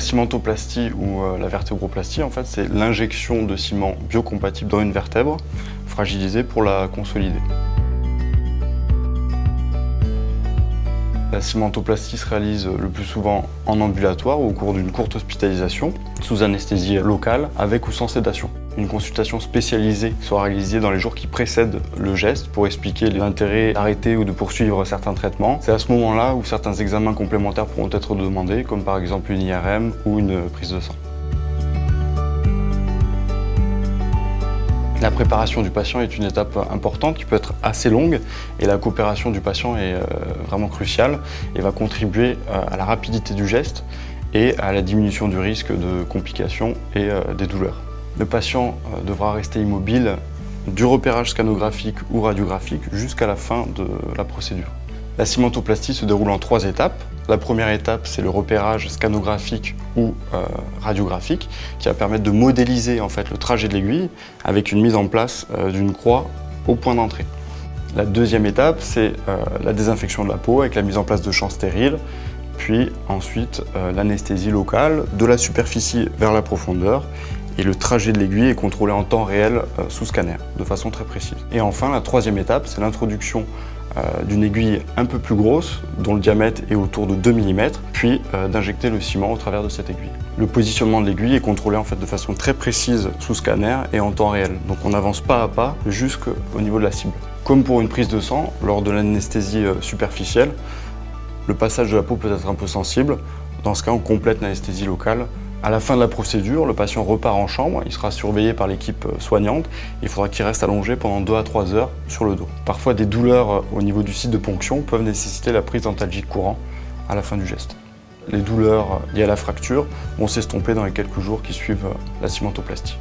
cimentoplastie ou la vertébroplastie, en fait, c'est l'injection de ciment biocompatible dans une vertèbre fragilisée pour la consolider. La cimentoplastie se réalise le plus souvent en ambulatoire ou au cours d'une courte hospitalisation, sous anesthésie locale, avec ou sans sédation. Une consultation spécialisée sera réalisée dans les jours qui précèdent le geste pour expliquer l'intérêt d'arrêter ou de poursuivre certains traitements. C'est à ce moment-là où certains examens complémentaires pourront être demandés, comme par exemple une IRM ou une prise de sang. La préparation du patient est une étape importante qui peut être assez longue et la coopération du patient est vraiment cruciale et va contribuer à la rapidité du geste et à la diminution du risque de complications et des douleurs. Le patient devra rester immobile du repérage scanographique ou radiographique jusqu'à la fin de la procédure. La cimentoplastie se déroule en 3 étapes. La première étape, c'est le repérage scanographique ou radiographique qui va permettre de modéliser en fait, le trajet de l'aiguille avec une mise en place d'une croix au point d'entrée. La deuxième étape, c'est la désinfection de la peau avec la mise en place de champs stériles, puis ensuite l'anesthésie locale de la superficie vers la profondeur et le trajet de l'aiguille est contrôlé en temps réel sous scanner, de façon très précise. Et enfin, la troisième étape, c'est l'introduction d'une aiguille un peu plus grosse, dont le diamètre est autour de 2 mm, puis d'injecter le ciment au travers de cette aiguille. Le positionnement de l'aiguille est contrôlé en fait de façon très précise sous scanner et en temps réel. Donc on avance pas à pas jusqu'au niveau de la cible. Comme pour une prise de sang, lors de l'anesthésie superficielle, le passage de la peau peut être un peu sensible. Dans ce cas, on complète l'anesthésie locale. À la fin de la procédure, le patient repart en chambre, il sera surveillé par l'équipe soignante. Il faudra qu'il reste allongé pendant 2 à 3 heures sur le dos. Parfois, des douleurs au niveau du site de ponction peuvent nécessiter la prise d'antalgiques courants à la fin du geste. Les douleurs liées à la fracture vont s'estomper dans les quelques jours qui suivent la cimentoplastie.